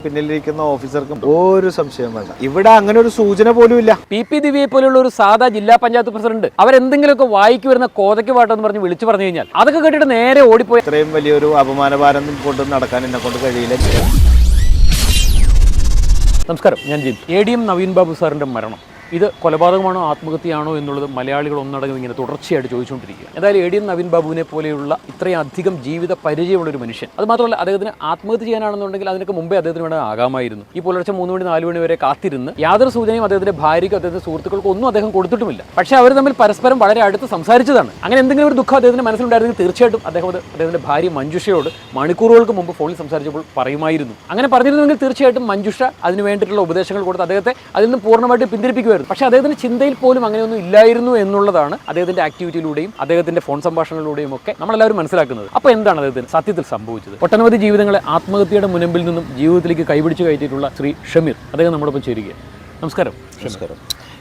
പിന്നിലിരിക്കുന്ന ഓഫീസർക്കും ഒരു സംശയം വേണ്ട. ഇവിടെ അങ്ങനെ ഒരു സൂചന പോലും ഇല്ല. പി ദിവ്യയെ പോലുള്ള ഒരു സാധാ ജില്ലാ പഞ്ചായത്ത് പ്രസിഡന്റ് അവരെന്തെങ്കിലുമൊക്കെ വായിക്ക് വരുന്ന കോതയ്ക്ക് പാട്ടെന്ന് പറഞ്ഞ് വിളിച്ചു പറഞ്ഞു കഴിഞ്ഞാൽ അതൊക്കെ കേട്ടിട്ട് നേരെ ഓടിപ്പോയി. ഇത്രയും വലിയൊരു അപമാനഭാരം കൊണ്ട് നടക്കാൻ എന്നെ കൊണ്ട് കഴിയില്ല. നമസ്കാരം, ഞാൻ ജിൻ. ADM നവീൻ ബാബു സാറിന്റെ മരണം ഇത് കൊലപാതകമാണോ ആത്മഹത്യയാണോ എന്നുള്ളത് മലയാളികൾ ഒന്നടങ്കം ഇങ്ങനെ തുടർച്ചയായിട്ട് ചോദിച്ചുകൊണ്ടിരിക്കുക. എന്തായാലും ADM നവീൻ ബാബുവിനെ പോലെയുള്ള ഇത്രയും അധികം ജീവിത പരിചയമുള്ള ഒരു മനുഷ്യൻ, അത് മാത്രമല്ല അദ്ദേഹത്തിന് ആത്മഹത്യ ചെയ്യാനാണെന്നുണ്ടെങ്കിൽ അതിനൊക്കെ മുമ്പേ അദ്ദേഹത്തിന് വേണം ആകാമായിരുന്നു. ഈ പുലർച്ചെ 3 മണി 4 മണി വരെ കാത്തിരുന്ന് യാതൊരു സൂചനയും അദ്ദേഹത്തിന്റെ ഭാര്യയ്ക്കോ അദ്ദേഹത്തിന്റെ സുഹൃത്തുക്കൾക്കോ ഒന്നും അദ്ദേഹം കൊടുത്തിട്ടുമില്ല. പക്ഷേ അവർ തമ്മിൽ പരസ്പരം വളരെ അടുത്ത് സംസാരിച്ചതാണ്. അങ്ങനെ എന്തെങ്കിലും ഒരു ദുഃഖം അദ്ദേഹത്തിന്റെ മനസ്സിലുണ്ടായിരുന്നെങ്കിൽ തീർച്ചയായിട്ടും അദ്ദേഹത്തിന്റെ ഭാര്യ മഞ്ജുഷയോട് മണിക്കൂറുകൾക്ക് മുമ്പ് ഫോണിൽ സംസാരിച്ചപ്പോൾ പറയുമായിരുന്നു. അങ്ങനെ പറഞ്ഞിരുന്നെങ്കിൽ തീർച്ചയായിട്ടും മഞ്ജുഷ അതിന് വേണ്ടിയിട്ടുള്ള ഉപദേശങ്ങൾ കൊടുത്ത് അദ്ദേഹത്തെ അതിൽ നിന്ന് പൂർണ്ണമായിട്ട് പിന്തിരിപ്പിക്കുമായിരുന്നു. പക്ഷേ അദ്ദേഹത്തിന്റെ ചിന്തയിൽ പോലും അങ്ങനെയൊന്നും ഇല്ലായിരുന്നു എന്നുള്ളതാണ് അദ്ദേഹത്തിന്റെ ആക്ടിവിറ്റിയിലൂടെയും അദ്ദേഹത്തിന്റെ ഫോൺ സംഭാഷണങ്ങളിലൂടെയും ഒക്കെ നമ്മളെല്ലാവരും മനസ്സിലാക്കുന്നത്. അപ്പോൾ എന്താണ് അദ്ദേഹത്തിന് സത്യത്തിൽ സംഭവിച്ചത്? ഒട്ടനവധി ജീവിതങ്ങളെ ആത്മഹത്യയുടെ മുൻപിൽ നിന്നും ജീവിതത്തിലേക്ക് കൈപിടിച്ച് കയറ്റിയിട്ടുള്ള ശ്രീ ഷമീർ അദ്ദേഹം നമ്മോടൊപ്പം ചേരുകയാണ്. നമസ്കാരം. നമസ്കാരം.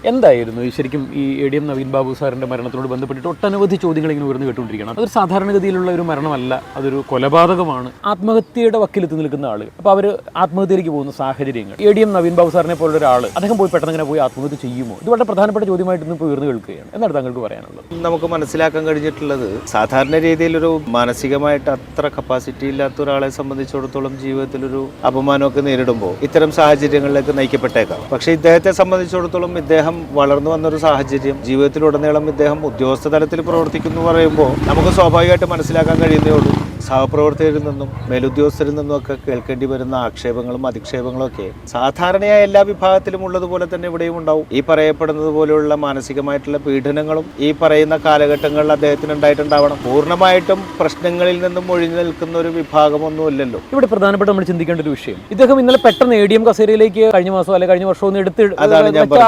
എന്തായിരുന്നു ശരിക്കും ഈ ADM നവീൻ ബാബു സാറിന്റെ മരണത്തോട് ബന്ധപ്പെട്ടിട്ട് ഒട്ടനവധി ചോദ്യങ്ങൾ ഇങ്ങനെ ഉയർന്നു കേട്ടുകൊണ്ടിരിക്കുകയാണ്. അതൊരു സാധാരണഗതിയിലുള്ള ഒരു മരണമല്ല, അതൊരു കൊലപാതകമാണ്. ആത്മഹത്യയുടെ വക്കിലെത്തി നിൽക്കുന്ന ആള്, അപ്പോൾ അവർ ആത്മഹത്യയിലേക്ക് പോകുന്ന സാഹചര്യങ്ങൾ, ADM നവീൻ ബാബു സാറിനെ പോലുള്ള ഒരാൾ അദ്ദേഹം പോയി പെട്ടെന്ന് ഇങ്ങനെ പോയി ആത്മഹത്യ ചെയ്യുമോ? ഇത് വളരെ പ്രധാനപ്പെട്ട ചോദ്യമായിട്ട് ഇന്ന് ഇപ്പോൾ ഉയർന്നു കേൾക്കുകയാണ്. എന്താണ് താങ്കൾക്ക് പറയാനുള്ളത്? നമുക്ക് മനസ്സിലാക്കാൻ കഴിഞ്ഞിട്ടുള്ളത്, സാധാരണ രീതിയിലൊരു മാനസികമായിട്ട് അത്ര കപ്പാസിറ്റി ഇല്ലാത്ത ഒരാളെ സംബന്ധിച്ചിടത്തോളം ജീവിതത്തിലൊരു അപമാനമൊക്കെ നേരിടുമ്പോൾ ഇത്തരം സാഹചര്യങ്ങളിലേക്ക് നയിക്കപ്പെട്ടേക്കാം. പക്ഷേ ഇദ്ദേഹത്തെ സംബന്ധിച്ചിടത്തോളം ഇദ്ദേഹം വളർന്നു വന്നൊരു സാഹചര്യം, ജീവിതത്തിലുടനീളം ഇദ്ദേഹം ഉദ്യോഗസ്ഥ തലത്തിൽ പ്രവർത്തിക്കുന്നു പറയുമ്പോൾ നമുക്ക് സ്വാഭാവികമായിട്ട് മനസ്സിലാക്കാൻ കഴിയുന്നേ ഉള്ളൂ. സഹപ്രവർത്തകരിൽ നിന്നും മേലുദ്യോഗസ്ഥരിൽ നിന്നും ഒക്കെ കേൾക്കേണ്ടി വരുന്ന ആക്ഷേപങ്ങളും അധിക്ഷേപങ്ങളും ഒക്കെ സാധാരണയായ എല്ലാ വിഭാഗത്തിലും ഉള്ളതുപോലെ തന്നെ ഇവിടെയും ഉണ്ടാവും. ഈ പറയപ്പെടുന്നത് പോലെയുള്ള മാനസികമായിട്ടുള്ള പീഡനങ്ങളും ഈ പറയുന്ന കാലഘട്ടങ്ങളിൽ അദ്ദേഹത്തിന് ഉണ്ടായിട്ടുണ്ടാവണം. പൂർണ്ണമായിട്ടും പ്രശ്നങ്ങളിൽ നിന്നും ഒഴിഞ്ഞു നിൽക്കുന്ന ഒരു വിഭാഗമൊന്നുമില്ലല്ലോ. ഇവിടെ പ്രധാനപ്പെട്ട നമ്മൾ ചിന്തിക്കേണ്ട ഒരു വിഷയം, ഇദ്ദേഹം ഇന്നലെ പെട്ടെന്ന് ADM കസേരയിലേക്ക് കഴിഞ്ഞ മാസം അല്ലെങ്കിൽ കഴിഞ്ഞ വർഷം ഒന്നും എടുത്ത്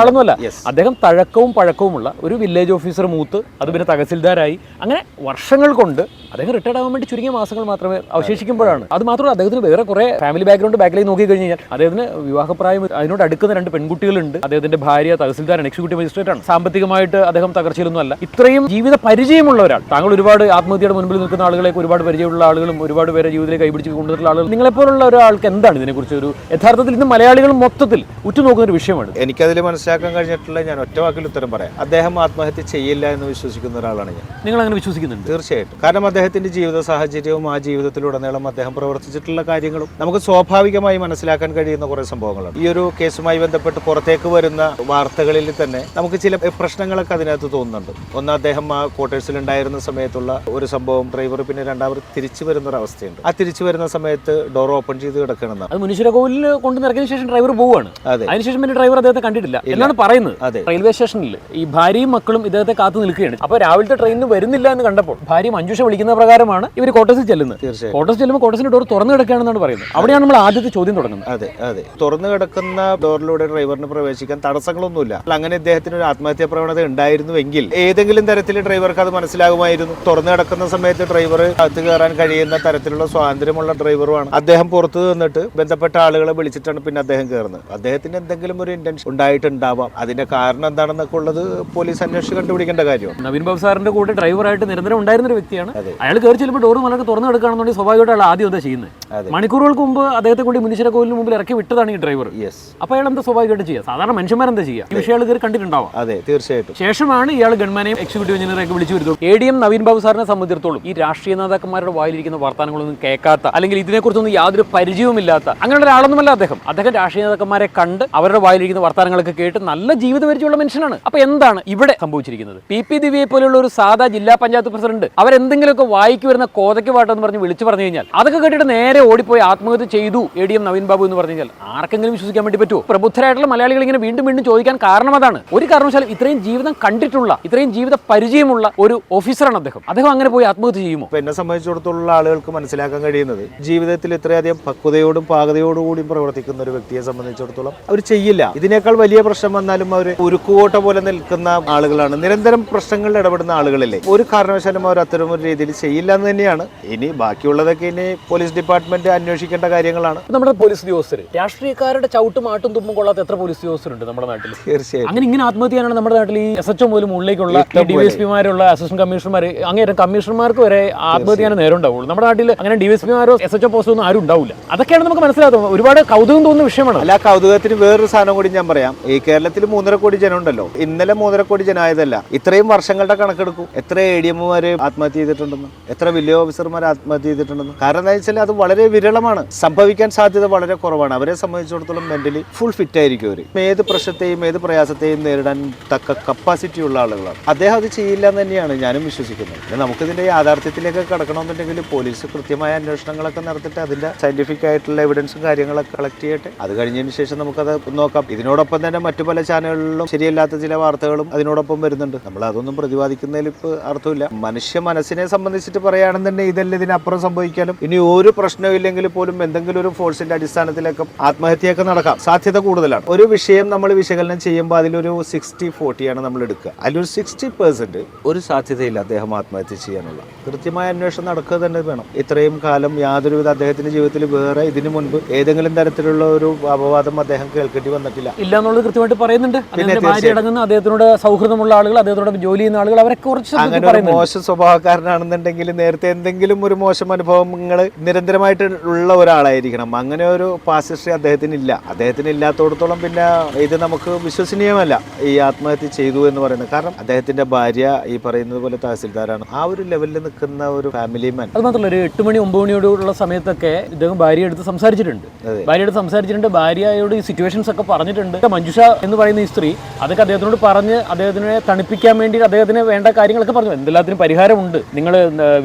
ആളൊന്നുമല്ല. അദ്ദേഹം തഴക്കവും പഴക്കവുമുള്ള ഒരു വില്ലേജ് ഓഫീസർ മൂത്ത്, അത് പിന്നെ തഹസിൽദാരായി, അങ്ങനെ വർഷങ്ങൾ കൊണ്ട് അദ്ദേഹം റിട്ടയർഡ് ആവാൻ വേണ്ടി ചുരുങ്ങിയ മാസങ്ങൾ മാത്രമേ അവശേഷിക്കുമ്പോഴാണ്. അത് മാത്രമല്ല അദ്ദേഹത്തിന് വേറെ കുറെ ഫാമിലി ബാക്ക്ഗ്രൗണ്ട് ബാക്കിലേക്ക് നോക്കി കഴിഞ്ഞാൽ അദ്ദേഹത്തിന് വിവാഹപ്രായം അതിനോട് അടുക്കുന്ന 2 പെൺകുട്ടികളുണ്ട്. അദ്ദേഹത്തിന്റെ ഭാര്യ തഹസിൽദാരാണ്, എക്സിക്യൂട്ടീവ് മജിസ്ട്രേറ്റ് ആണ്. സാമ്പത്തികമായിട്ട് അദ്ദേഹം തകർച്ചയിലൊന്നും അല്ല. ഇത്രയും ജീവിത പരിചയമുള്ള ഒരാൾ, താങ്കൾ ഒരുപാട് ആത്മഹത്യയുടെ മുൻപിൽ നിൽക്കുന്ന ആളുകളേക്ക് ഒരുപാട് പരിചയമുള്ള ആളുകളും ഒരുപാട് പേരെ ജീവിതത്തിലേക്ക് കൈപിടിച്ച് കൊണ്ടുവരുന്ന ആളുകൾ, നിങ്ങളെപ്പോലുള്ള ഒരാൾക്ക് എന്താണ് ഇതിനെക്കുറിച്ച് ഒരു യഥാർത്ഥത്തിൽ ഇന്ന് മലയാളികൾ മൊത്തത്തിൽ ഉറ്റുനോക്കുന്ന ഒരു വിഷയമാണ്? എനിക്കതിൽ മനസ്സിലാക്കാൻ കഴിഞ്ഞിട്ടുള്ള, ഞാൻ ഒറ്റ വാക്കിൽ ഉത്തരം പറയാം, അദ്ദേഹം ആത്മഹത്യ ചെയ്യില്ല എന്ന് വിശ്വസിക്കുന്ന ഒരാളാണ് ഞാൻ. നിങ്ങൾ അങ്ങനെ വിശ്വസിക്കുന്നുണ്ട്? തീർച്ചയായിട്ടും. കാരണം അദ്ദേഹത്തിന്റെ ജീവിത സാഹചര്യവും ആ ജീവിതത്തിലുടനീളം അദ്ദേഹം പ്രവർത്തിച്ചിട്ടുള്ള കാര്യങ്ങളും നമുക്ക് സ്വാഭാവികമായി മനസ്സിലാക്കാൻ കഴിയുന്ന കുറെ സംഭവങ്ങളാണ്. ഈ ഒരു കേസുമായി ബന്ധപ്പെട്ട് പുറത്തേക്ക് വരുന്ന വാർത്തകളിൽ തന്നെ നമുക്ക് ചില പ്രശ്നങ്ങളൊക്കെ അതിനകത്ത് തോന്നുന്നുണ്ട്. ഒന്ന്, അദ്ദേഹം ആ ക്വാർട്ടേഴ്സിൽ ഉണ്ടായിരുന്ന സമയത്തുള്ള ഒരു സംഭവം, ഡ്രൈവർ പിന്നെ രണ്ടാമത് തിരിച്ചു വരുന്ന ഒരു അവസ്ഥയുണ്ട്. ആ തിരിച്ചു വരുന്ന സമയത്ത് ഡോർ ഓപ്പൺ ചെയ്ത് കിടക്കണമെന്നാണ്. അത് മുനീശ്വരകോവിലിൽ കൊണ്ട് നിറക്കിയതിനു ശേഷം ഡ്രൈവർ പോവുകയാണ്. അതെ. അതിനുശേഷം പിന്നെ ഡ്രൈവർ അദ്ദേഹത്തെ കണ്ടിട്ടില്ല എന്നാണ് പറയുന്നത്. അതെ. റെയിൽവേ സ്റ്റേഷനിൽ ഈ ഭാര്യയും മക്കളും ഇദ്ദേഹത്തെ കാത്തു നിൽക്കുകയാണ്. അപ്പോൾ രാവിലത്തെ ട്രെയിനിന് വരുന്നില്ല എന്ന് കണ്ടപ്പോൾ ഭാര്യ മഞ്ജുഷ വിളിക്കുന്ന പ്രകാരമാണ് ഇവർ ക്വാർട്ടേഴ്സിൽ ചെല്ലുന്നത്. ക്വാർട്ടേഴ്സിൽ ചെല്ലുമ്പോൾ ക്വാർട്ടേഴ്സിന്റെ ഡോർ തുറന്നു കിടക്കുകയാണെന്നാണ് പറയുന്നത്. അവിടെയാണ് നമ്മൾ ആദ്യത്തെ ചോദ്യം തുടങ്ങുന്നത്. അതെ അതെ, തുറന്നു കിടക്കുന്ന ഡോറിലൂടെ ഡ്രൈവറിന് പ്രവേശിക്കാൻ തടസ്സങ്ങളൊന്നുമില്ല. അങ്ങനെ ഇദ്ദേഹത്തിന് ഒരു ആത്മഹത്യാ പ്രവണത ഉണ്ടായിരുന്നുവെങ്കിൽ ഏതെങ്കിലും തരത്തിൽ ഡ്രൈവർക്ക് അത് മനസ്സിലാകുമായിരുന്നു. തുറന്നു കിടക്കുന്ന സമയത്ത് ഡ്രൈവർ അകത്ത് കയറാൻ കഴിയുന്ന തരത്തിലുള്ള സ്വാതന്ത്ര്യമുള്ള ഡ്രൈവറുമാണ്. അദ്ദേഹം പുറത്തു നിന്നിട്ട് ബന്ധപ്പെട്ട ആളുകളെ വിളിച്ചിട്ടാണ് പിന്നെ അദ്ദേഹം കയറുന്നത്. അദ്ദേഹത്തിന് എന്തെങ്കിലും ഒരു ഇന്റൻഷൻ ഉണ്ടായിട്ടുണ്ടാവാം. അതിന്റെ കാരണം എന്താണെന്നൊക്കെ ഉള്ളത് പോലീസ് അന്വേഷിച്ച് കണ്ടുപിടിക്കേണ്ട കാര്യമാണ്. നവീൻ ബാബു സാറിന്റെ കൂടെ ഡ്രൈവറായിട്ട് നിരന്തരം ഉണ്ടായിരുന്ന ഒരു വ്യക്തിയാണ്. അയാൾ കയറി ചെല്ലുമ്പോൾ ഡോർ വളരെ തുറന്നു കിടക്കുകയാണെന്നുണ്ടെങ്കിൽ സ്വാഭാവികമായിട്ട് ആദ്യം എന്താ ചെയ്യുന്നത്? മണിക്കൂറുകൾക്ക് മുമ്പ് അദ്ദേഹത്തെ കൊണ്ട് മുനീശ്വരകോവിലിന് മുമ്പിൽ ഇറക്കി വിട്ടതാണ് ഈ ഡ്രൈവർ. അപ്പോൾ അയാൾ എന്താ സ്വാഭാവികമായിട്ട് ചെയ്യുക? സാധാരണ മനുഷ്യന്മാരെന്താ ചെയ്യുക? ഈ വിഷയം കയറി കണ്ടിട്ടുണ്ടാവാം. അതെ, തീർച്ചയായിട്ടും. ശേഷമാണ് ഇയാൾ ഗൺമാനെയും എക്സിക്യൂട്ടീവ് എഞ്ചിനീയറെയൊക്കെ വിളിച്ചു വരുന്നത്. ADM നവീൻ ബാബു സാറിനെ സംബന്ധിച്ചിടത്തോളം ഈ രാഷ്ട്രീയ നേതാക്കന്മാരുടെ വായിലിരിക്കുന്ന വർത്തമാനങ്ങളൊന്നും കേൾക്കാത്ത, അല്ലെങ്കിൽ ഇതിനെക്കുറിച്ചൊന്നും യാതൊരു പരിചയവുമില്ലാത്ത അങ്ങനെയുള്ള ഒരാളൊന്നുമല്ല അദ്ദേഹം. അദ്ദേഹം രാഷ്ട്രീയ നേതാക്കന്മാരെ കണ്ട് അവരുടെ വായിലിരിക്കുന്ന വർത്തമാനങ്ങളൊക്കെ കേട്ട് നല്ല ജീവിത പരിചയമുള്ള മനുഷ്യനാണ്. അപ്പോൾ എന്താണ് ഇവിടെ സംഭവിച്ചിരിക്കുന്നത്? പി ദിവ്യയെ പോലെയുള്ള ഒരു സാധാ ജില്ലാ പഞ്ചായത്ത് പ്രസിഡന്റ് അവരെന്തെങ്കിലുമൊക്കെ വായിക്ക് വരുന്ന കോതയ്ക്ക് പാട്ടെന്ന് പറഞ്ഞ് വിളിച്ചു പറഞ്ഞു കഴിഞ്ഞാൽ അതൊക്കെ കേട്ടിട്ട് നേരെ ഓടിപ്പോയി ആത്മഹത്യ ചെയ്തു ADM നവീൻ ബാബു എന്ന് പറഞ്ഞു കഴിഞ്ഞാൽ ആർക്കെങ്കിലും വിശ്വസിക്കാൻ വേണ്ടി പറ്റുമോ? പ്രബുദ്ധരായിട്ടുള്ള മലയാളികൾ ഇങ്ങനെ വീണ്ടും വീണ്ടും ചോദിക്കാൻ കാരണം അതാണ്. ഒരു കാരണവശാലും ഇത്രയും ജീവിതം കണ്ടിട്ടുള്ള, ഇത്രയും ജീവിത പരിചയമുള്ള ഒരു ഓഫീസറാണ് അദ്ദേഹം. അദ്ദേഹം അങ്ങനെ പോയി ആത്മഹത്യ ചെയ്യുമോ? എന്നെ സംബന്ധിച്ചിടത്തോളം ആളുകൾക്ക് മനസ്സിലാക്കാൻ കഴിയുന്നത്, ജീവിതത്തിൽ ഇത്രയധികം പക്വതയോടും പാകതയോടും കൂടിയും പ്രവർത്തിക്കുന്ന ഒരു വ്യക്തിയെ സംബന്ധിച്ചിടത്തോളം അവർ ചെയ്യില്ല. ഇതിനേക്കാൾ വലിയ പ്രശ്നം വന്നാലും അവർ ഉരുക്കുകോട്ട പോലെ നിൽക്കുന്ന ആളുകളാണ്, നിരന്തരം പ്രശ്നങ്ങളിൽ ഇടപെടുന്ന ആളുകളല്ലേ. ഒരു കാരണവശാലും അവർ അത്തരം ഒരു രീതിയിൽ ചെയ്യില്ല എന്ന് തന്നെയാണ്. ഇനി ബാക്കിയുള്ളതൊക്കെ ഇനി പോലീസ് ഡിപ്പാർട്ട്മെന്റ് അന്വേഷിക്കേണ്ട കാര്യങ്ങളാണ്. നമ്മുടെ പോലീസ് ഉദ്യോഗസ്ഥർ, രാഷ്ട്രീയക്കാരുടെ ചവിട്ടും ആട്ടും തുമ്പും കൊള്ളാത്ത എത്ര പോലീസ് ഉദ്യോഗസ്ഥരുണ്ട് നമ്മുടെ നാട്ടിൽ? തീർച്ചയായും അങ്ങനെ ഇങ്ങനെ ആത്മഹത്യ ചെയ്യാനാണ് നമ്മുടെ നാട്ടിൽ ഈ SHO പോലും ഉള്ളിലേക്കുള്ള DYSPമാരുള്ള അസിസ്റ്റന്റ് കമ്മീഷണർമാർ, അങ്ങനെ കമ്മീഷണർമാർക്ക് വരെ ആത്മഹത്യ ചെയ്യാൻ നേരം ഉണ്ടാവുള്ളൂ. നമ്മുടെ നാട്ടിൽ അങ്ങനെ DYSPമാരോ SHO പോസ്റ്റോ ഒന്നും ആരും ഉണ്ടാവില്ല. അതൊക്കെയാണ് നമുക്ക് മനസ്സിലാക്കുന്നത്. ഒരുപാട് കൗതുകം തോന്നുന്ന വിഷയമാണ്. അല്ല, കൗതുകത്തിന് വേറൊരു സാധനം കൂടി ഞാൻ പറയാം. ഈ കേരളത്തിൽ 3.5 കോടി ജനം ഉണ്ടല്ലോ. ഇന്നലെ 3.5 കോടി ജനമായതല്ല, ഇത്രയും വർഷങ്ങളുടെ കണക്കെടുക്കും. എത്ര ADMമാര് ആത്മഹത്യ ചെയ്തിട്ടുണ്ടെന്ന്, എത്ര വില്ലേജ് ഓഫീസർമാർ ആത്മഹത്യ ചെയ്തിട്ടുണ്ടെന്ന്. കാരണം എന്താ വെച്ചാൽ അത് വളരെ വിരളമാണ്, സംഭവിക്കാൻ സാധ്യത വളരെ കുറവാണ്. അവരെ സംബന്ധിച്ചിടത്തോളം മെന്റലി ഫുൾ ഫിറ്റ് ആയിരിക്കും അവർ. ഏത് പ്രശ്നത്തെയും ഏത് പ്രയാസത്തെയും നേരിടാൻ തക്ക കപ്പാസിറ്റി ഉള്ള ആളുകളാണ്. അദ്ദേഹം അത് ചെയ്യില്ല എന്ന് തന്നെയാണ് ഞാനും വിശ്വസിക്കുന്നത്. നമുക്കിതിന്റെ യാഥാർത്ഥ്യത്തിലേക്ക് കടക്കണമെന്നുണ്ടെങ്കിൽ പോലീസ് കൃത്യമായ അന്വേഷണങ്ങളൊക്കെ നടത്തിയിട്ട് അതിന്റെ സയന്റിഫിക് ആയിട്ടുള്ള എവിഡൻസും കാര്യങ്ങളൊക്കെ കളക്ട് ചെയ്യട്ടെ. അത് കഴിഞ്ഞതിന് ശേഷം നമുക്കത് നോക്കാം. ഇതിനോടൊപ്പം തന്നെ മറ്റു പല ചാനലുകളിലും ശരിയല്ലാത്ത ചില വാർത്തകളും അതിനോടൊപ്പം വരുന്നുണ്ട്. നമ്മൾ അതൊന്നും പ്രതിപാദിക്കുന്നതിൽ ഇപ്പോൾ അർത്ഥമില്ല. മനുഷ്യ മനസ്സിനെ സംബന്ധിച്ചിട്ട് പറയുകയാണെന്നുണ്ടെങ്കിൽ ഇതെല്ലാം ഇതിനപ്പുറം സംഭവിക്കാനും ഇനി ഒരു പ്രശ്നവും ഇല്ലെങ്കിൽ പോലും എന്തെങ്കിലും ഒരു ഫോഴ്സിന്റെ അടിസ്ഥാനത്തിലൊക്കെ ആത്മഹത്യയൊക്കെ നടക്കാം, സാധ്യത കൂടുതലാണ്. ഒരു വിഷയം നമ്മൾ വിശകലനം ചെയ്യുമ്പോൾ അതിലൊരു 60-40 നമ്മൾ എടുക്കുക. അതിലൊരു 60% ഒരു സാധ്യതയില്ല അദ്ദേഹം ആത്മഹത്യ ചെയ്യാനുള്ള. കൃത്യമായ അന്വേഷണം നടക്കുക തന്നെ വേണം. ഇത്രയും കാലം യാതൊരുവിധ അദ്ദേഹത്തിന്റെ ജീവിതത്തിൽ വേറെ ഇതിനു മുൻപ് ഏതെങ്കിലും തരത്തിലുള്ള ഒരു അപവാദം അദ്ദേഹം കേൾക്കേണ്ടി വന്നിട്ടില്ല. ഇല്ല എന്നുള്ളത് കൃത്യമായിട്ട് പറയുന്നുണ്ട്. ഭാര്യ അടങ്ങുന്ന അദ്ദേഹത്തിനോട് സൗഹൃദമുള്ള ആളുകൾ, അദ്ദേഹത്തോട് ജോലി ചെയ്യുന്ന ആളുകൾ, അവരെ കുറിച്ച് അങ്ങനെ ഒരു മോശം സ്വഭാവക്കാരനാണെന്നുണ്ടെങ്കിൽ നേരത്തെ എന്തെങ്കിലും ഒരു മോശം അനുഭവങ്ങൾ നിരന്തരമായിട്ട് ഉള്ള ഒരാളായിരിക്കണം. അങ്ങനെ ഒരു പാസ്റ്റ് ഹിസ്റ്ററി അദ്ദേഹത്തിന് ഇല്ല. അദ്ദേഹത്തിന് ഇല്ലാത്തടത്തോളം പിന്നെ ഇത് നമുക്ക് വിശ്വസനീയമല്ല ഈ ആത്മഹത്യ ചെയ്തു എന്ന് പറയുന്നത്. കാരണം അദ്ദേഹത്തിന്റെ ഭാര്യ ഈ പറയുന്നത് പോലെ തഹസിൽദാരാണ്. ആ ഒരു ലെവലിൽ നിൽക്കുന്ന ഒരു ഫാമിലി മാൻ. അത് മാത്രമല്ല, ഒരു 8 മണി 9 മണിയോടുള്ള സമയത്തൊക്കെ ഇദ്ദേഹം ഭാര്യയെ എടുത്ത് സംസാരിച്ചിട്ടുണ്ട്. ഭാര്യയോട് ഈ സിറ്റുവേഷൻസ് ഒക്കെ പറഞ്ഞിട്ടുണ്ട്. മഞ്ജുഷ എന്ന് പറയുന്ന ഈ സ്ത്രീ അതൊക്കെ അദ്ദേഹത്തിനോട് പറഞ്ഞ് അദ്ദേഹത്തിനെ തണുപ്പിക്കാൻ വേണ്ടി അദ്ദേഹത്തിന് വേണ്ട കാര്യങ്ങളൊക്കെ പറഞ്ഞു. എന്തെല്ലാത്തിനും പരിഹാരമുണ്ട്, നിങ്ങൾ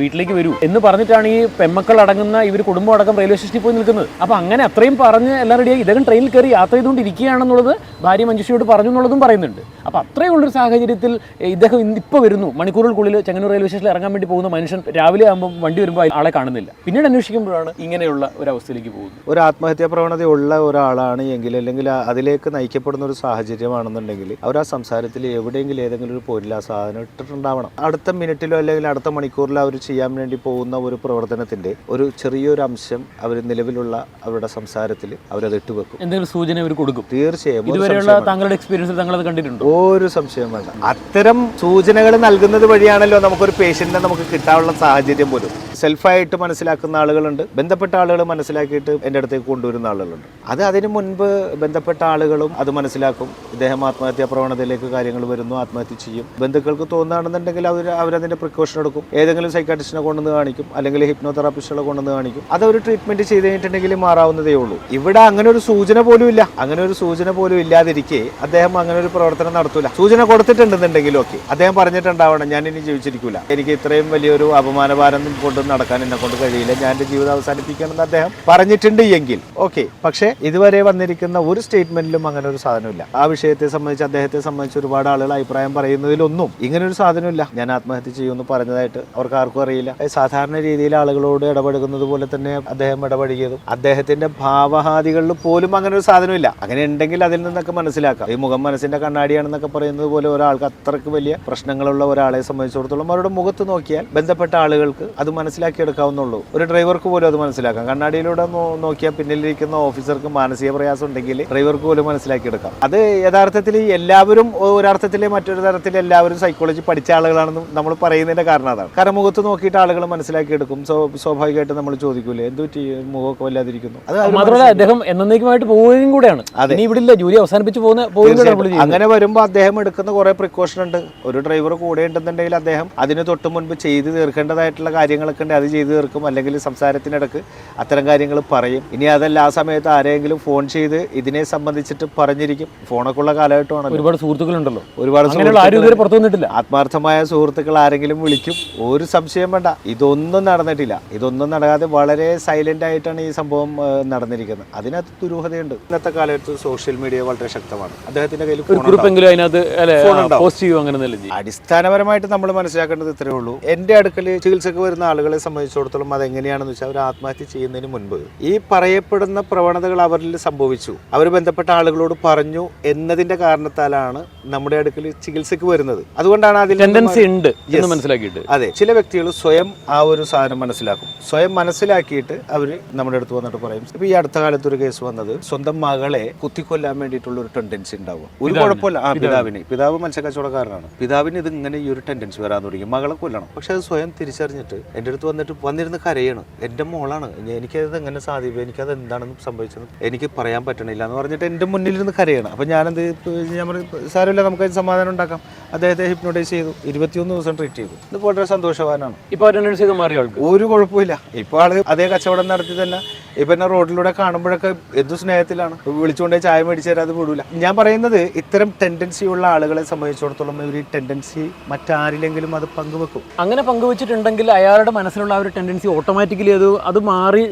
വീട്ടിലേക്ക് വരൂ എന്ന് പറഞ്ഞിട്ടാണ് ഈ പെമ്മക്കൾ അടങ്ങുന്ന ഇവർ കുടുംബം അടക്കം റെയിൽവേ സ്റ്റേഷനിൽ പോയി നിൽക്കുന്നത്. അപ്പോൾ അങ്ങനെ അത്രയും പറഞ്ഞ് എല്ലാം റെഡിയായി ഇദ്ദേഹം ട്രെയിനിൽ കയറി യാത്ര ചെയ്തുകൊണ്ടിരിക്കുകയാണെന്നുള്ളത് ഭാര്യ മഞ്ജുഷയോട് പറഞ്ഞു എന്നുള്ളതും പറയുന്നുണ്ട്. അപ്പോൾ അത്രയും ഉള്ളൊരു സാഹചര്യത്തിൽ ഇദ്ദേഹം ഇപ്പോൾ വരുന്നു. മണിക്കൂറുകൾക്കുള്ളിൽ ചെങ്ങന്നൂർ റെയിൽവേ സ്റ്റേഷനിൽ ഇറങ്ങാൻ വേണ്ടി പോകുന്ന മനുഷ്യൻ രാവിലെ ആകുമ്പോൾ വണ്ടി വരുമ്പോൾ ആളെ കാണുന്നില്ല. പിന്നീട് അന്വേഷിക്കുമ്പോഴാണ് ഇങ്ങനെയുള്ള ഒരു അവസ്ഥയിലേക്ക് പോകുന്നത്. ഒരു ആത്മഹത്യാ പ്രവണതയുള്ള ഒരാളാണ് എങ്കിൽ, അല്ലെങ്കിൽ അതിലേക്ക് നയിക്കപ്പെടുന്ന ഒരു സാഹചര്യമാണെന്നുണ്ടെങ്കിൽ അവർ ആ സംസാരത്തിൽ എവിടെയെങ്കിലും ഏതെങ്കിലും ഒരു പൊരില്ല സാധനം ഇട്ടിട്ടുണ്ടാവണം. അടുത്ത മിനിറ്റിലോ അല്ലെങ്കിൽ അടുത്ത മണിക്കൂറിലോ അവർ ചെയ്യാൻ വേണ്ടി പോകുന്ന ഒരു പ്രവർത്തനത്തിന്റെ ഒരു ചെറിയൊരു അംശം അവർ നിലവിലുള്ള അവരുടെ സംസാരത്തിൽ അവരത് ഇട്ടുവെക്കും. എന്തെങ്കിലും സൂചന അവർ കൊടുക്കും. തീർച്ചയായും. ഇതുവരെയുള്ള താങ്കളുടെ എക്സ്പീരിയൻസിൽ താങ്കൾ അത് കണ്ടിട്ടുണ്ടോ? ഒരു സംശയം വേണ്ട. അത്തരം സൂചനകൾ നൽകുന്നത് വഴിയാണല്ലോ നമുക്കൊരു പേഷ്യന്റിനെ നമുക്ക് കിട്ടാനുള്ള സാഹചര്യം പോലും. സെൽഫായിട്ട് മനസ്സിലാക്കുന്ന ആളുകളുണ്ട്, ബന്ധപ്പെട്ട ആളുകൾ മനസ്സിലാക്കിയിട്ട് എൻ്റെ അടുത്തേക്ക് കൊണ്ടുവരുന്ന ആളുകളുണ്ട്. അതിനു മുൻപ് ബന്ധപ്പെട്ട ആളുകളും അത് മനസ്സിലാക്കും. ഇദ്ദേഹം ആത്മഹത്യാ പ്രവണതയിലേക്ക് കാര്യങ്ങൾ വരുന്നു, ആത്മഹത്യ ചെയ്യും. ബന്ധുക്കൾക്ക് തോന്നുകയാണെന്നുണ്ടെങ്കിൽ അവരതിൻ്റെ പ്രിക്കോഷൻ എടുക്കും. ഏതെങ്കിലും സൈക്കാട്രിസ്റ്റിനെ കൊണ്ടുവന്ന് കാണിക്കും, അല്ലെങ്കിൽ ഹിപ്നോതെറാപ്പിസ്റ്റുകളെ കൊണ്ടുവന്ന് കാണിക്കും. അതവർ ട്രീറ്റ്മെന്റ് ചെയ്ത് കഴിഞ്ഞിട്ടുണ്ടെങ്കിൽ മാറാവുന്നതേ ഉള്ളൂ. ഇവിടെ അങ്ങനെ ഒരു സൂചന പോലും ഇല്ല. അങ്ങനെ ഒരു സൂചന പോലും ഇല്ലാതിരിക്കെ അദ്ദേഹം അങ്ങനെ ഒരു പ്രവർത്തനം നടത്തൂല. സൂചന കൊടുത്തിട്ടുണ്ടെന്നുണ്ടെങ്കിലും ഓക്കെ, അദ്ദേഹം പറഞ്ഞിട്ടുണ്ടാവണം ഞാൻ ഇനി ജീവിച്ചിരിക്കൂല, എനിക്ക് ഇത്രയും വലിയൊരു അപമാനഭാരം കൊണ്ട് നടക്കാൻ എന്നെ കൊണ്ട് കഴിയില്ല, ഞാൻ എൻ്റെ ജീവിതം അവസാനിപ്പിക്കണമെന്ന് അദ്ദേഹം പറഞ്ഞിട്ടുണ്ട് എങ്കിൽ ഓക്കെ. പക്ഷേ ഇതുവരെ വന്നിരിക്കുന്ന ഒരു സ്റ്റേറ്റ്മെന്റിലും അങ്ങനെ ഒരു സാധനമില്ല. ആ വിഷയത്തെ സംബന്ധിച്ച് അദ്ദേഹത്തെ സംബന്ധിച്ച് ഒരുപാട് ആളുകൾ അഭിപ്രായം പറയുന്നതിലൊന്നും ഇങ്ങനെ ഒരു സാധനമില്ല. ഞാൻ ആത്മഹത്യ ചെയ്യുമെന്ന് പറഞ്ഞതായിട്ട് അവർക്ക് ആർക്കും അറിയില്ല. സാധാരണ രീതിയിൽ ആളുകളോട് ഇടപെടുന്നത് പോലെ തന്നെ അദ്ദേഹം ഇടപെടുകയും അദ്ദേഹത്തിന്റെ ഭാവഹാദികളിൽ പോലും അങ്ങനെ ഒരു സാധനമില്ല. അങ്ങനെ ഉണ്ടെങ്കിൽ അതിൽ നിന്നൊക്കെ മനസ്സിലാക്കാം. ഈ മുഖം മനസ്സിന്റെ കണ്ണാടിയാണെന്നൊക്കെ പറയുന്നത് പോലെ ഒരാൾക്ക് അത്രയ്ക്ക് വലിയ പ്രശ്നങ്ങളുള്ള ഒരാളെ സംബന്ധിച്ചിടത്തോളം അവരുടെ മുഖത്ത് നോക്കിയാൽ ബന്ധപ്പെട്ട ആളുകൾക്ക് അത് മനസ്സിലാക്കിയെടുക്കാവുന്നുള്ളൂ. ഒരു ഡ്രൈവർക്ക് പോലും അത് മനസ്സിലാക്കാം. കണ്ണാടിയിലൂടെ നോക്കിയാൽ പിന്നിലിരിക്കുന്ന ഓഫീസർക്ക് മാനസിക പ്രയാസം ഉണ്ടെങ്കിൽ ഡ്രൈവർക്ക് പോലും മനസ്സിലാക്കിയെടുക്കാം. അത് യഥാർത്ഥത്തിൽ എല്ലാവരും ഒരർത്ഥത്തിലെ മറ്റൊരു തരത്തിൽ എല്ലാവരും സൈക്കോളജി പഠിച്ച ആളുകളാണെന്ന് നമ്മൾ പറയുന്നതിന്റെ കാരണം അതാണ്. കാരണം മുഖത്ത് നോക്കിയിട്ട് ആളുകൾ മനസ്സിലാക്കിയെടുക്കും. സ്വാഭാവികമായിട്ട് നമ്മൾ ചോദിക്കൂലേ എന്തുപറ്റി മുഖമൊക്കെ വല്ലാതിരിക്കുന്നു. അത് മാത്രമല്ല അദ്ദേഹം എന്നേക്കുമായിട്ട് പോവുകയും കൂടെയാണ്. ഇവിടെ ജോലി അവസാനിപ്പിച്ച് അങ്ങനെ വരുമ്പോൾ അദ്ദേഹം എടുക്കുന്ന കുറെ പ്രിക്കോഷൻ ഉണ്ട്. ഒരു ഡ്രൈവർ കൂടെ ഉണ്ടെന്നുണ്ടെങ്കിൽ അദ്ദേഹം അതിന് തൊട്ട് മുൻപ് ചെയ്ത് തീർക്കേണ്ടതായിട്ടുള്ള കാര്യങ്ങളൊക്കെ ഉണ്ട്, അത് ചെയ്തു തീർക്കും. അല്ലെങ്കിൽ സംസാരത്തിനിടക്ക് അത്തരം കാര്യങ്ങൾ പറയും. ഇനി അതല്ല ആ സമയത്ത് ആരെങ്കിലും ഫോൺ ചെയ്ത് ഇതിനെ സംബന്ധിച്ചിട്ട് പറഞ്ഞിരിക്കും. ഫോണൊക്കെ ഉള്ള കാലഘട്ടമാണ്. ഒരുപാട് സുഹൃത്തുക്കളുണ്ടല്ലോ, ഒരുപാട് ആത്മാർത്ഥമായ സുഹൃത്തുക്കൾ ആരെങ്കിലും വിളിക്കും. ഒരു സംശയം വേണ്ട, ഇതൊന്നും നടന്നിട്ടില്ല. ഇതൊന്നും നടക്കാതെ വളരെ സൈലന്റ് ആയിട്ടാണ് ഈ സംഭവം നടന്നിരിക്കുന്നത്. അതിനകത്ത് ദുരൂഹതയുണ്ട്. ഇന്നത്തെ കാലത്ത് സോഷ്യൽ മീഡിയ വളരെ ശക്തമാണ്. അദ്ദേഹത്തിന്റെ കയ്യിൽ അടിസ്ഥാനപരമായിട്ട് നമ്മൾ മനസ്സിലാക്കേണ്ടത് ഇത്രയേ ഉള്ളൂ. എന്റെ അടുക്കൽ ചികിത്സക്ക് വരുന്ന ആളുകൾ ആളുകളെ സംബന്ധിച്ചിടത്തോളം അതെങ്ങനെയാണെന്ന് വെച്ചാൽ അവർ ആത്മഹത്യ ചെയ്യുന്നതിന് മുൻപ് ഈ പറയപ്പെടുന്ന പ്രവണതകൾ അവരിൽ സംഭവിച്ചു, അവർ ബന്ധപ്പെട്ട ആളുകളോട് പറഞ്ഞു എന്നതിന്റെ കാരണത്താലാണ് നമ്മുടെ അടുക്കൽ ചികിത്സയ്ക്ക് വരുന്നത്. അതുകൊണ്ടാണ് അതിൽ ടെൻഡൻസി ഉണ്ട് എന്ന് മനസ്സിലാക്കിയിട്ട്. അതെ, ചില വ്യക്തികൾ സ്വയം ആ ഒരു സാധനം മനസ്സിലാക്കും. സ്വയം മനസ്സിലാക്കിയിട്ട് അവർ നമ്മുടെ അടുത്ത് വന്നിട്ട് പറയും. ഇപ്പൊ ഈ അടുത്ത കാലത്ത് ഒരു കേസ് വന്നത്, സ്വന്തം മകളെ കുത്തിക്കൊല്ലാൻ വേണ്ടിയിട്ടുള്ള ഒരു ടെൻഡൻസി ഉണ്ടാവും. ഒരു കുഴപ്പമില്ല, പിതാവ് മത്സ്യക്കച്ചവടക്കാരനാണ്. പിതാവിന് ഇത് ഇങ്ങനെ ഈ ഒരു ടെൻഡൻസി വരാൻ തുടങ്ങി, മകളെ കൊല്ലണം. പക്ഷെ അത് സ്വയം തിരിച്ചറിഞ്ഞിട്ട് എൻ്റെ അടുത്ത് വന്നിരുന്ന് കരയാണ്. എൻ്റെ മോളാണ്, എനിക്കത് എങ്ങനെ സാധിക്കും, എനിക്കത് എന്താണെന്ന് സംഭവിച്ചത് എനിക്ക് പറയാൻ പറ്റണില്ല എന്ന് പറഞ്ഞിട്ട് എൻ്റെ മുന്നിലിരുന്ന് കരയാണ്. അപ്പം ഞാൻ പറയും, സാരമില്ല, നമുക്ക് സമാധാനം ഉണ്ടാക്കാം. അദ്ദേഹത്തെ ഹിപ്നോട്ടൈസ് ചെയ്തു, 21 ദിവസം ട്രീറ്റ് ചെയ്തു. ഇത് വളരെ സന്തോഷവാനാണ്. ഇപ്പോൾ ഒരു കുഴപ്പമില്ല. ഇപ്പോൾ ആള് അതേ കച്ചവടം നടത്തി തന്നെ ഇപ്പൊ എന്നെ റോഡിലൂടെ കാണുമ്പോഴൊക്കെ എന്തു സ്നേഹത്തിലാണ്, വിളിച്ചുകൊണ്ടേ ചായ മേടിച്ചു തരാതെ വിടൂല. ഞാൻ പറയുന്നത് ഇത്തരം ടെൻഡൻസി ഉള്ള ആളുകളെ സംബന്ധിച്ചിടത്തോളം ഇവർ ഈ ടെൻഡൻസി മറ്റാരിലെങ്കിലും അത് പങ്കുവെക്കും. അങ്ങനെ പങ്കുവെച്ചിട്ടുണ്ടെങ്കിൽ അയാളുടെ മനസ്സിലുള്ള ആ ഒരു ടെൻഡൻസി ഓട്ടോമാറ്റിക്കലി അത് മാറി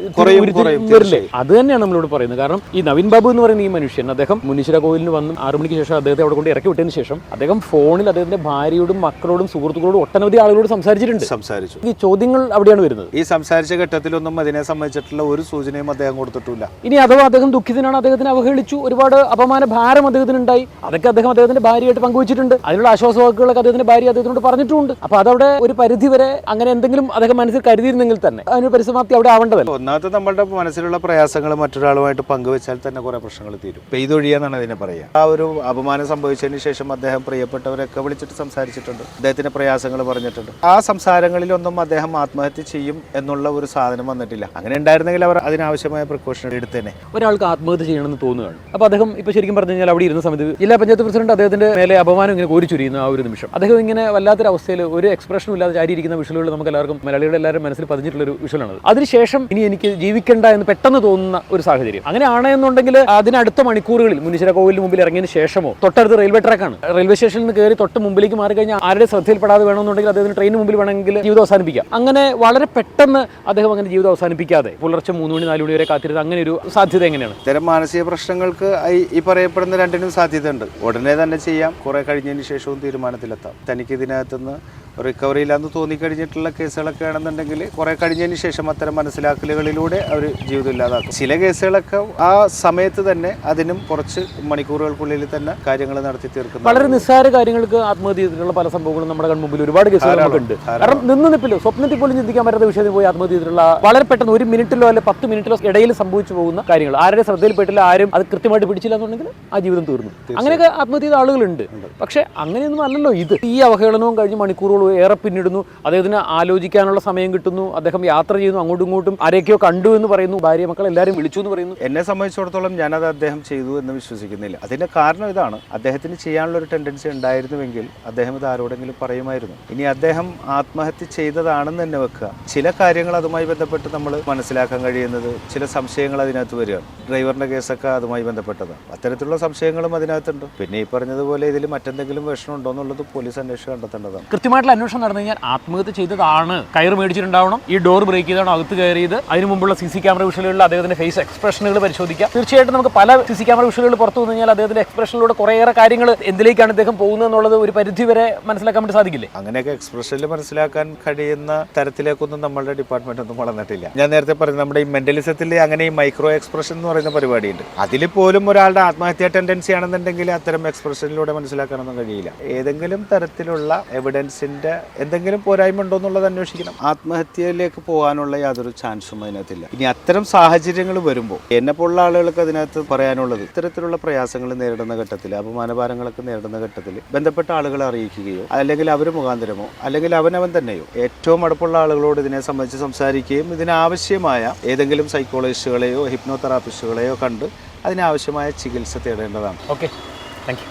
വരില്ലേ? അത് തന്നെയാണ് നമ്മളോട് പറയുന്നത്. കാരണം ഈ നവീൻ ബാബു എന്ന് പറയുന്ന ഈ മനുഷ്യൻ, അദ്ദേഹം മുനീശ്വര കോവിലിന് വന്ന് 6 മണിക്ക് ശേഷം അദ്ദേഹത്തെ അവിടെ കൊണ്ട് ഇറക്കി വിട്ടതിന് ശേഷം അദ്ദേഹം ഫോണിൽ അദ്ദേഹത്തിന്റെ ഭാര്യയോടും മക്കളോടും സുഹൃത്തുക്കളോടും ഒട്ടനവധി ആളുകളോട് സംസാരിച്ചു. ഈ ചോദ്യങ്ങൾ അവിടെയാണ് വരുന്നത്. ഈ സംസാരിച്ച ഘട്ടത്തിലൊന്നും അതിനെ സംബന്ധിച്ചിട്ടുള്ള ഒരു സൂചനയും അദ്ദേഹം കൊടുത്തിട്ടില്ല. ഇനി അഥവാ അദ്ദേഹം ദുഃഖിതനാണ്, അദ്ദേഹത്തിനെ അവഹേളിച്ചു, ഒരുപാട് അപമാന ഭാരം അദ്ദേഹത്തിന് ഉണ്ടായി, അതൊക്കെ അദ്ദേഹത്തിന്റെ ഭാര്യയായിട്ട് പങ്കുവച്ചിട്ടുണ്ട്. അതിനുള്ള ആശ്വാസവാക്കുകളൊക്കെ അദ്ദേഹത്തിന്റെ ഭാര്യ അദ്ദേഹത്തിനോട് പറഞ്ഞിട്ടുമുണ്ട്. അപ്പൊ അതവിടെ ഒരു പരിധി വരെ അങ്ങനെ എന്തെങ്കിലും അദ്ദേഹം മനസ്സിൽ കരുതിയിരുന്നെങ്കിൽ തന്നെ അതിന് പരിസമാപ്തി അവിടെ ആവേണ്ടതല്ല. ഒന്നാമത്തെ നമ്മളുടെ മനസ്സിലുള്ള പ്രയാസങ്ങൾ മറ്റൊരാളുമായിട്ട് പങ്കുവെച്ചാൽ തന്നെ കുറെ പ്രശ്നങ്ങൾ തീരും. പെയ്തൊഴിയാന്നാണ് അതിനെ പറയുക. ആ ഒരു അപമാനം സംഭവിച്ചതിന് ശേഷം അദ്ദേഹം പ്രിയപ്പെട്ടവരൊക്കെ വിളിച്ചിട്ട് സംസാരിച്ചിട്ടുണ്ട്, അദ്ദേഹത്തിന്റെ പ്രയാസങ്ങൾ പറഞ്ഞിട്ടുണ്ട്. ആ സംസാരങ്ങളിലൊന്നും അദ്ദേഹം ആത്മഹത്യ ചെയ്യും എന്നുള്ള ഒരു സാധനം വന്നിട്ടില്ല. അങ്ങനെ ഉണ്ടായിരുന്നെങ്കിൽ അവർ അതിനാവശ്യമായ പ്രിക്കോഷൻ എടുത്തേനെ. ഒരാൾക്ക് ആത്മഹത്യ ചെയ്യണമെന്ന് തോന്നുകയാണ്. അപ്പോൾ അദ്ദേഹം ഇപ്പോൾ ശരിക്കും പറഞ്ഞു കഴിഞ്ഞാൽ അവിടെ ഇരുന്ന സമയത്ത് ജില്ലാ പഞ്ചായത്ത് പ്രസിഡന്റ് അദ്ദേഹത്തിന്റെ മേലെ അപമാനം ഇങ്ങനെ കോരിച്ചൊരിയുന്ന ആ ഒരു നിമിഷം അദ്ദേഹം ഇങ്ങനെ വല്ലാത്തൊരു അവസ്ഥയിൽ ഒരു എക്സ്പ്രഷനും ഇല്ലാതെ ചാരിയിരിക്കുന്ന വിഷ്വലുകൾ നമുക്ക് എല്ലാവർക്കും മലയാളികളുടെ എല്ലാവരും മനസ്സിൽ പതിഞ്ഞിട്ടുള്ള ഒരു വിഷ്വലാണ്. അതിനുശേഷം ഇനി എനിക്ക് ജീവിക്കേണ്ട എന്ന് പെട്ടെന്ന് തോന്നുന്ന ഒരു സാഹചര്യം. അങ്ങനെ ആണെന്നുണ്ടെങ്കിൽ അതിനടുത്ത മണിക്കൂറുകളിൽ മുനീശ്വര കോവിലിന് മുമ്പിൽ ഇറങ്ങിയതിന് ശേഷമോ തൊട്ടടുത്ത് റെയിൽവേ ട്രാക്കാണ്, റെയിൽവേ സ്റ്റേഷനിൽ നിന്ന് കയറി തൊട്ട് മുമ്പിലേക്ക് മാറി കഴിഞ്ഞാൽ ആരുടെ ശ്രദ്ധയിൽപ്പെടാതെ വേണമെന്നുണ്ടെങ്കിൽ അദ്ദേഹത്തിന് ട്രെയിനിന് മുമ്പിൽ വേണമെങ്കിൽ ജീവിതം അവസാനിപ്പിക്കാം. അങ്ങനെ വളരെ പെട്ടെന്ന് അദ്ദേഹം അങ്ങനെ ജീവിതം അവസാനിപ്പിക്കാതെ പുലർച്ചെ 3 മണി 4 മണി വരെ കാത്തിരുന്നത് അങ്ങനെ ഒരു സാധ്യത എങ്ങനെയാണ്? ഇത്തരം മാനസിക പ്രശ്നങ്ങൾക്ക് ഈ പറയപ്പെടുന്ന രണ്ടിനും സാധ്യതയുണ്ട്. ഉടനെ തന്നെ ചെയ്യാം, കുറെ കഴിഞ്ഞതിന് ശേഷവും തീരുമാനത്തിലെത്താം. തനിക്ക് ഇതിനകത്തുനിന്ന് റിക്കവറി ഇല്ലാന്ന് തോന്നിക്കഴിഞ്ഞിട്ടുള്ള കേസുകളൊക്കെ ആണെന്നുണ്ടെങ്കിൽ കുറെ കഴിഞ്ഞതിന് ശേഷം അത്തരം മനസ്സിലാക്കലുകളിലൂടെ അവർ ജീവിതം ഇല്ലാതാക്കും. ചില കേസുകളൊക്കെ ആ സമയത്ത് തന്നെ അതിനും കുറച്ച് മണിക്കൂറുകൾക്കുള്ളിൽ തന്നെ കാര്യങ്ങൾ നടത്തി തീർക്കുന്നു. വളരെ നിസ്സാര കാര്യങ്ങൾക്ക് ആത്മഹത്യ ചെയ്തിട്ടുള്ള പല സംഭവങ്ങളും നമ്മുടെ കൺമുമ്പിൽ ഒരുപാട് കേസുകൾ നമുക്കുണ്ട്. കാരണം നിന്നിപ്പില്ലോ സ്വപ്നത്തിൽ പോലും ചിന്തിക്കാൻ പറ്റാത്ത വിഷയത്തിൽ പോയി ആത്മഹത്യ ചെയ്തിട്ടുള്ള വളരെ പെട്ടെന്ന് 1 മിനിറ്റിലോ അല്ലെ 10 മിനിറ്റിലോ ഇടയിൽ സംഭവിച്ചു പോകുന്ന കാര്യങ്ങൾ, ആരുടെ ശ്രദ്ധയിൽപ്പെട്ടില്ല, ആരും അത് കൃത്യമായിട്ട് പിടിച്ചില്ല എന്നുണ്ടെങ്കിൽ ആ ജീവിതം തീർന്നു. അങ്ങനെയൊക്കെ ആത്മഹത്യ ചെയ്ത ആളുകളുണ്ട്. പക്ഷെ അങ്ങനെയൊന്നും അല്ലല്ലോ ഇത്. ഈ അവഹേളനവും കഴിഞ്ഞ് മണിക്കൂറുകൾ ഏറെ പിന്നിടുന്നു, അദ്ദേഹത്തിന് ആലോചിക്കാനുള്ള സമയം കിട്ടുന്നു, അദ്ദേഹം യാത്ര ചെയ്യുന്നു, അങ്ങോട്ടും ഇങ്ങോട്ടും ആരെയൊക്കെയോ കണ്ടു എന്ന് പറയുന്നു, ഭാര്യ മക്കൾ എല്ലാവരും വിളിച്ചു എന്ന് പറയുന്നു. എന്നെ സംബന്ധിച്ചിടത്തോളം ഞാനത് അദ്ദേഹം ചെയ്തു എന്ന് വിശ്വസിക്കുന്നില്ല. അതിന്റെ കാരണം ഇതാണ്, അദ്ദേഹത്തിന് ചെയ്യാനുള്ള ഒരു ടെൻഡൻസി ഉണ്ടായിരുന്നുവെങ്കിൽ അദ്ദേഹം ഇത് ആരോടെങ്കിലും പറയുമായിരുന്നു. ഇനി അദ്ദേഹം ആത്മഹത്യ ചെയ്തതാണെന്ന് തന്നെ വെക്കുക, ചില കാര്യങ്ങൾ അതുമായി ബന്ധപ്പെട്ട് നമ്മൾ മനസ്സിലാക്കാൻ കഴിയുന്നത്, ചില സംശയങ്ങൾ അതിനകത്ത് വരികയാണ്. ഡ്രൈവറിന്റെ കേസൊക്കെ അതുമായി ബന്ധപ്പെട്ടതാണ്. അത്തരത്തിലുള്ള സംശയങ്ങളും അതിനകത്തുണ്ട്. പിന്നെ ഈ പറഞ്ഞതുപോലെ ഇതിൽ മറ്റെന്തെങ്കിലും വിഷമം ഉണ്ടോ എന്നുള്ളത് പോലീസ് അന്വേഷണം കണ്ടെത്തേണ്ടതാണ്. കൃത്യമായിട്ടുള്ള അന്വേഷണം നടന്നു കഴിഞ്ഞാൽ ആത്മഹത്യ ചെയ്തതാണ്, കയറ് മേടിച്ചിട്ടുണ്ടാവണം, ഈ ഡോർ ബ്രേക്ക് ചെയ്താണ് അകത്ത് കയറിയത്, അതിന് മുമ്പുള്ള CC ക്യാമറ വിഷ്വലുകളിൽ അദ്ദേഹത്തിന്റെ ഫേസ് എക്സ്പ്രഷനുകൾ പരിശോധിക്കാം. തീർച്ചയായിട്ടും നമുക്ക് പല CC ക്യാമറ വിഷ്വലുകൾ പുറത്തു വന്നു കഴിഞ്ഞാൽ അദ്ദേഹത്തിന്റെ എക്സ്പ്രഷനിലൂടെ കുറേയേറെ കാര്യങ്ങൾ എന്തിലേക്കാണ് അദ്ദേഹം പോകുന്നത് എന്നുള്ളത് ഒരു പരിധി വരെ മനസ്സിലാക്കാൻ വേണ്ടി സാധിക്കില്ലേ? അങ്ങനെയൊക്കെ എക്സ്പ്രഷനിൽ മനസ്സിലാക്കാൻ കഴിയുന്ന തരത്തിലേക്കൊന്നും നമ്മളുടെ ഡിപ്പാർട്ട്മെന്റ് ഒന്നും വളർന്നിട്ടില്ല. ഞാൻ നേരത്തെ പറഞ്ഞു, നമ്മുടെ ഈ മെന്റലിസത്തിൽ അങ്ങനെ ഈ മൈക്രോ എക്സ്പ്രഷൻ എന്ന് പറയുന്ന പരിപാടിയുണ്ട്. അതിൽ പോലും ഒരാളുടെ ആത്മഹത്യാ ടെൻഡൻസി ആണെന്നുണ്ടെങ്കിൽ അത്തരം എക്സ്പ്രഷനിലൂടെ മനസ്സിലാക്കാനൊന്നും കഴിയില്ല. ഏതെങ്കിലും തരത്തിലുള്ള എവിഡൻസിന്റെ എന്തെങ്കിലും പോരായ്മ ഉണ്ടോ എന്നുള്ളത് അന്വേഷിക്കണം. ആത്മഹത്യയിലേക്ക് പോകാനുള്ള യാതൊരു ചാൻസും അതിനകത്തില്ല. ഇനി അത്തരം സാഹചര്യങ്ങൾ വരുമ്പോൾ എന്നെപ്പോലുള്ള ആളുകൾക്ക് അതിനകത്ത് പറയാനുള്ളത്, ഇത്തരത്തിലുള്ള പ്രയാസങ്ങൾ നേരിടുന്ന ഘട്ടത്തിൽ, അപമാനഭാരങ്ങളൊക്കെ നേരിടുന്ന ഘട്ടത്തിൽ ബന്ധപ്പെട്ട ആളുകളെ അറിയിക്കുകയോ അല്ലെങ്കിൽ അവർ മുഖാന്തരമോ അല്ലെങ്കിൽ അവനവൻ തന്നെയോ ഏറ്റവും അടുപ്പുള്ള ആളുകളോട് ഇതിനെ സംബന്ധിച്ച് സംസാരിക്കുകയും ഇതിനാവശ്യമായ ഏതെങ്കിലും സൈക്കോളജിസ്റ്റുകളെയോ ഹിപ്നോതെറാപ്പിസ്റ്റുകളെയോ കണ്ട് അതിനാവശ്യമായ ചികിത്സ തേടേണ്ടതാണ്. Okay, thank you.